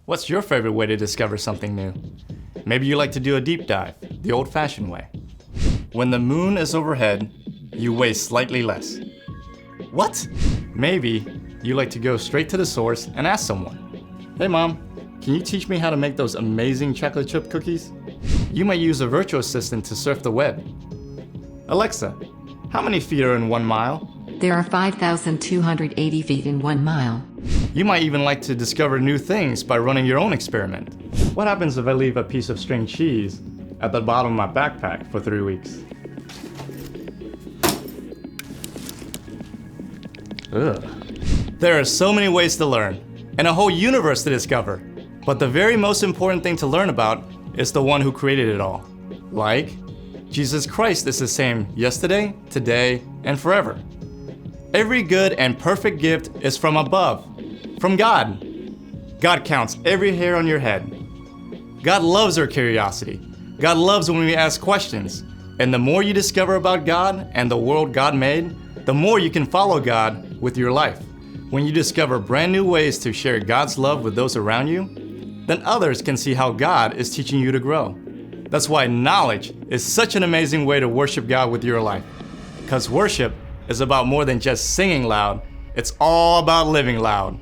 What's your favorite way to discover something new? Maybe you like to do a deep dive, the old-fashioned way. When the moon is overhead, you weigh slightly less. What? Maybe you like to go straight to the source and ask someone, "Hey mom, can you teach me how to make those amazing chocolate chip cookies?" You might use a virtual assistant to surf the web. Alexa, how many feet are in 1 mile? There are 5,280 feet in 1 mile. You might even like to discover new things by running your own experiment. What happens if I leave a piece of string cheese at the bottom of my backpack for 3 weeks? Ugh. There are so many ways to learn, and a whole universe to discover. But the very most important thing to learn about is the one who created it all. Like, Jesus Christ is the same yesterday, today, and forever. Every good and perfect gift is from above, from God. God counts every hair on your head. God loves our curiosity. God loves when we ask questions. And the more you discover about God and the world God made, the more you can follow God with your life. When you discover brand new ways to share God's love with those around you, then others can see how God is teaching you to grow. That's why knowledge is such an amazing way to worship God with your life. Because worship is about more than just singing loud, it's all about living loud.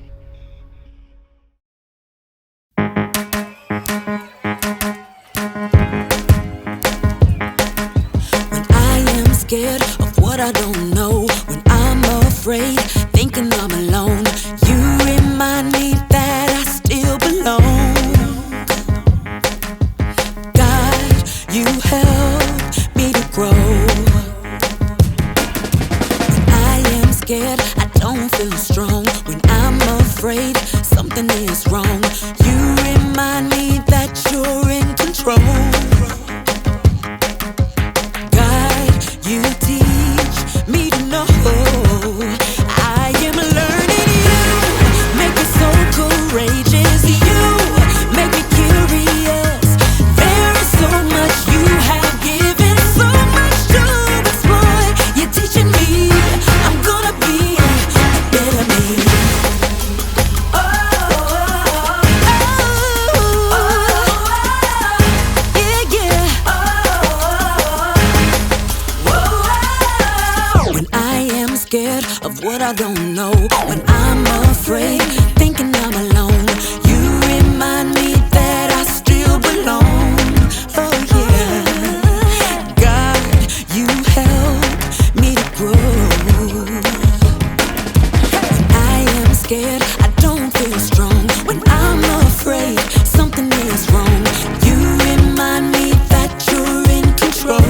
When I am scared of what I don't know, when I'm afraid, thinking I'm alone, you remind me that I still belong. God, you help me to grow. When I am scared, I don't feel strong. When I'm afraid, something is wrong. You remind me that you're in control. You teach me to know I am learning. You make me so courageous. You make me curious. There is so much you have given, so much to explore. You're teaching me I'm gonna be a better me. Scared of what I don't know, when I'm afraid, thinking I'm alone, you remind me that I still belong. Oh yeah, God, you help me to grow. When I am scared, I don't feel strong. When I'm afraid, something is wrong. You remind me that you're in control.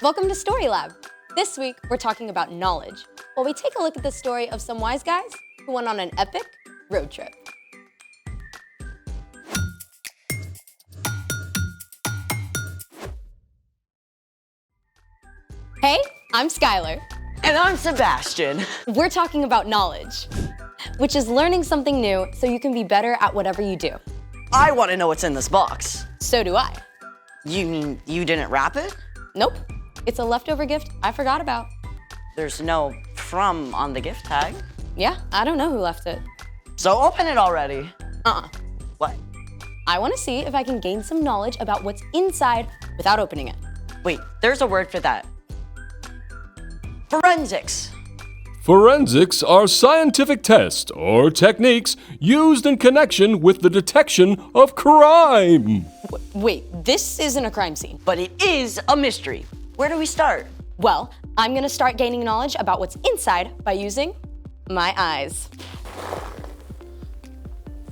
Welcome to Story Lab. This week, we're talking about knowledge, while we take a look at the story of some wise guys who went on an epic road trip. Hey, I'm Skylar. And I'm Sebastian. We're talking about knowledge, which is learning something new so you can be better at whatever you do. I want to know what's in this box. So do I. You mean you didn't wrap it? Nope. It's a leftover gift I forgot about. There's no from on the gift tag. Yeah, I don't know who left it. So open it already. What? I want to see if I can gain some knowledge about what's inside without opening it. Wait, there's a word for that. Forensics. Forensics are scientific tests or techniques used in connection with the detection of crime. Wait, this isn't a crime scene. But it is a mystery. Where do we start? Well, I'm gonna start gaining knowledge about what's inside by using my eyes.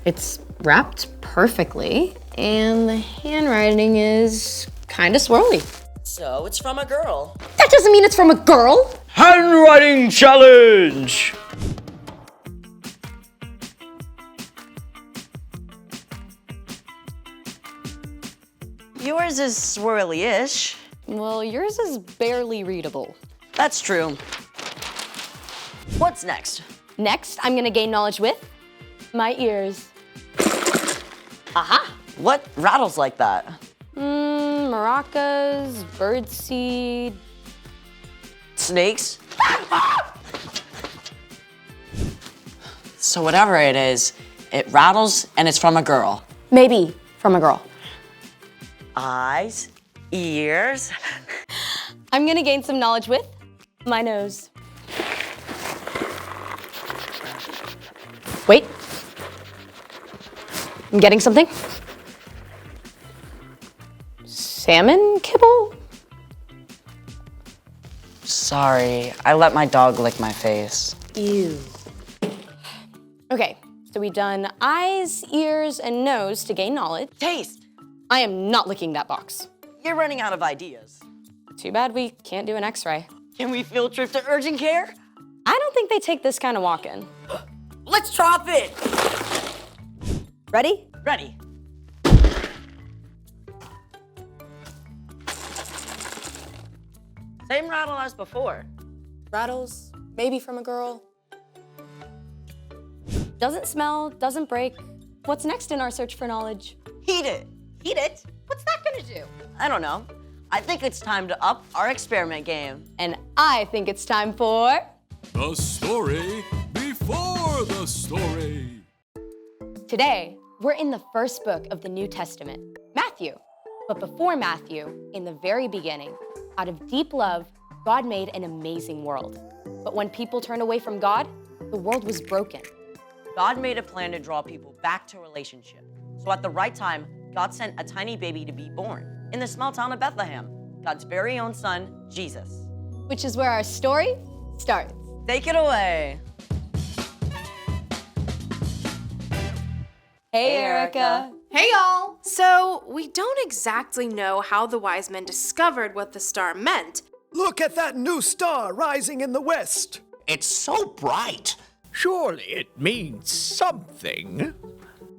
It's wrapped perfectly, and the handwriting is kinda swirly. So it's from a girl. That doesn't mean it's from a girl! Handwriting challenge! Yours is swirly-ish. Well, yours is barely readable. That's true. What's next? Next, I'm gonna gain knowledge with my ears. Aha! What rattles like that? Maracas, birdseed. Snakes? So whatever it is, it rattles and it's from a girl. Maybe from a girl. Eyes, ears. I'm gonna gain some knowledge with my nose. Wait. I'm getting something. Salmon kibble? Sorry, I let my dog lick my face. Ew. Okay, so we've done eyes, ears, and nose to gain knowledge. Taste! I am not licking that box. You're running out of ideas. Too bad we can't do an x-ray. Can we field trip to urgent care? I don't think they take this kind of walk-in. Let's drop it! Ready? Ready. Same rattle as before. Rattles, maybe from a girl. Doesn't smell, doesn't break. What's next in our search for knowledge? Heat it. Heat it? What's that gonna do? I don't know. I think it's time to up our experiment game. And I think it's time for... The story before the story. Today, we're in the first book of the New Testament, Matthew. But before Matthew, in the very beginning, out of deep love, God made an amazing world. But when people turned away from God, the world was broken. God made a plan to draw people back to relationship. So at the right time, God sent a tiny baby to be born in the small town of Bethlehem, God's very own son, Jesus. Which is where our story starts. Take it away. Hey, Erica. Hey y'all! So, we don't exactly know how the wise men discovered what the star meant. Look at that new star rising in the west. It's so bright. Surely it means something.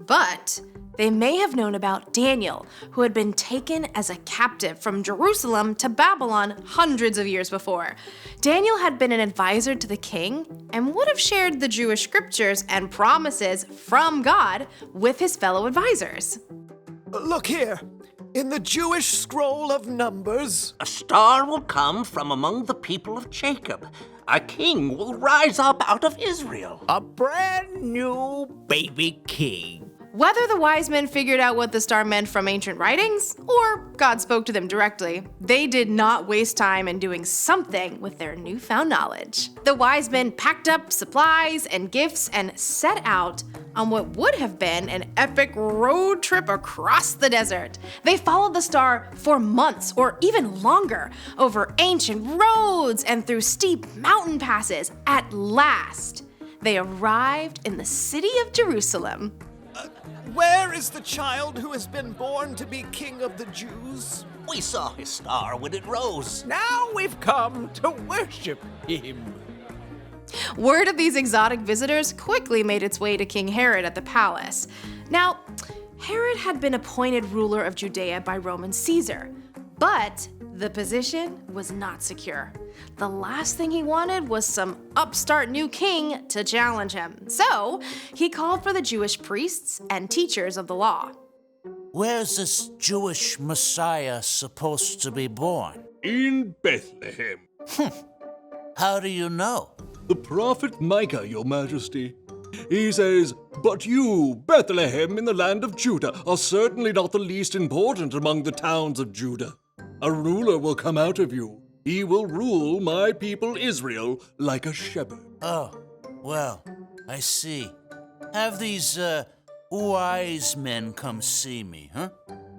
But they may have known about Daniel, who had been taken as a captive from Jerusalem to Babylon hundreds of years before. Daniel had been an advisor to the king and would have shared the Jewish scriptures and promises from God with his fellow advisors. Look here. In the Jewish scroll of Numbers, A star will come from among the people of Jacob. A king will rise up out of Israel. A brand new baby king. Whether the wise men figured out what the star meant from ancient writings, or God spoke to them directly, they did not waste time in doing something with their newfound knowledge. The wise men packed up supplies and gifts and set out on what would have been an epic road trip across the desert. They followed the star for months or even longer, over ancient roads and through steep mountain passes. At last, they arrived in the city of Jerusalem. where is the child who has been born to be King of the Jews? We saw his star when it rose. Now we've come to worship him. Word of these exotic visitors quickly made its way to King Herod at the palace. Now, Herod had been appointed ruler of Judea by Roman Caesar, but the position was not secure. The last thing he wanted was some upstart new king to challenge him. So, he called for the Jewish priests and teachers of the law. Where's this Jewish Messiah supposed to be born? in Bethlehem. How do you know? The prophet Micah, your majesty. He says, "But you, Bethlehem in the land of Judah, are certainly not the least important among the towns of Judah. A ruler will come out of you. He will rule my people Israel like a shepherd." Oh, well, I see. Have these, wise men come see me, huh?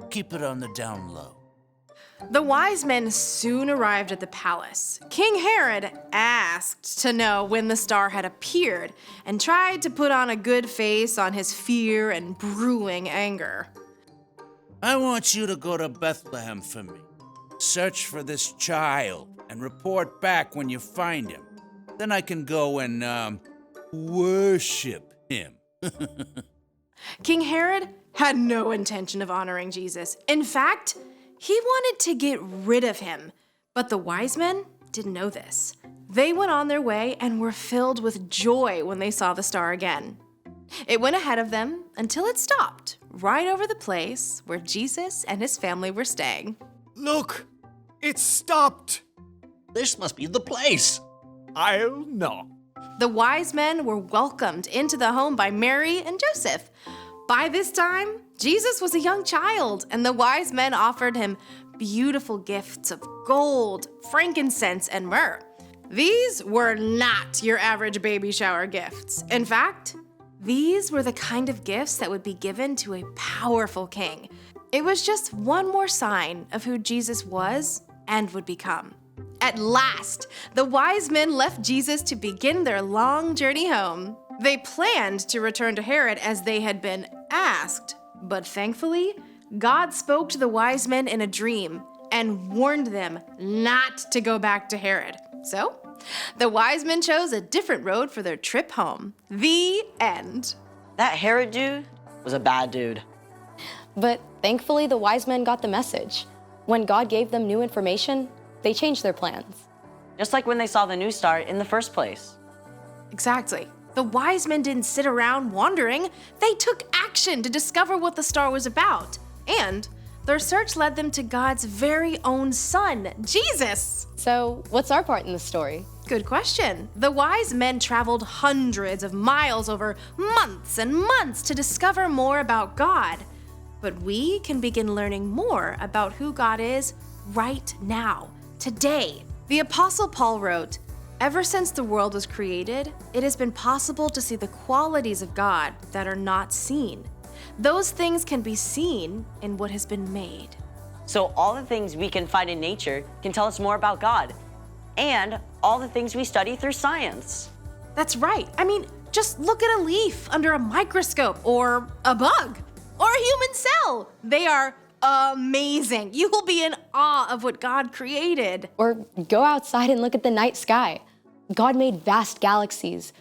Keep it on the down low. The wise men soon arrived at the palace. King Herod asked to know when the star had appeared and tried to put on a good face on his fear and brewing anger. I want you to go to Bethlehem for me. Search for this child and report back when you find him. Then I can go and, worship him. King Herod had no intention of honoring Jesus. In fact, he wanted to get rid of him. But the wise men didn't know this. They went on their way and were filled with joy when they saw the star again. It went ahead of them until it stopped right over the place where Jesus and his family were staying. Look, it stopped. This must be the place. I'll knock. The wise men were welcomed into the home by Mary and Joseph. By this time, Jesus was a young child, and the wise men offered him beautiful gifts of gold, frankincense, and myrrh. These were not your average baby shower gifts. In fact, these were the kind of gifts that would be given to a powerful king. It was just one more sign of who Jesus was and would become. At last, the wise men left Jesus to begin their long journey home. They planned to return to Herod as they had been asked, but thankfully, God spoke to the wise men in a dream and warned them not to go back to Herod. So, the wise men chose a different road for their trip home. The end. That Herod dude was a bad dude. But thankfully, the wise men got the message. When God gave them new information, they changed their plans. Just like when they saw the new star in the first place. Exactly. The wise men didn't sit around wondering. They took action to discover what the star was about. And their search led them to God's very own son, Jesus. So, what's our part in the story? Good question. The wise men traveled hundreds of miles over months and months to discover more about God. But we can begin learning more about who God is right now, today. The Apostle Paul wrote, "Ever since the world was created, it has been possible to see the qualities of God that are not seen. Those things can be seen in what has been made." So all the things we can find in nature can tell us more about God, and all the things we study through science. That's right. I mean, just look at a leaf under a microscope, or a bug, or a human cell. They are amazing. You will be in awe of what God created. Or go outside and look at the night sky. God made vast galaxies,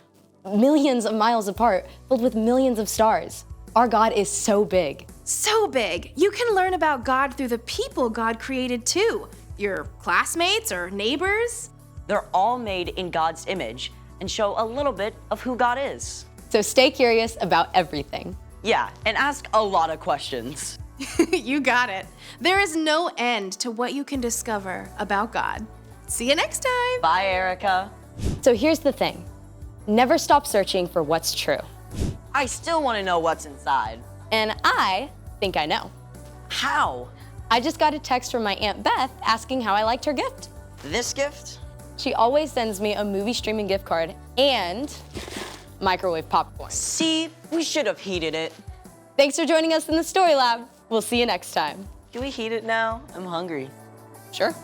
millions of miles apart, filled with millions of stars. Our God is so big. So big. You can learn about God through the people God created too. Your classmates or neighbors. They're all made in God's image and show a little bit of who God is. So stay curious about everything. Yeah, and ask a lot of questions. You got it. There is no end to what you can discover about God. See you next time. Bye, Erica. So here's the thing. Never stop searching for what's true. I still want to know what's inside. And I think I know. How? I just got a text from my Aunt Beth asking how I liked her gift. This gift? She always sends me a movie streaming gift card and microwave popcorn. See, we should have heated it. Thanks for joining us in the Story Lab. We'll see you next time. Can we heat it now? I'm hungry. Sure.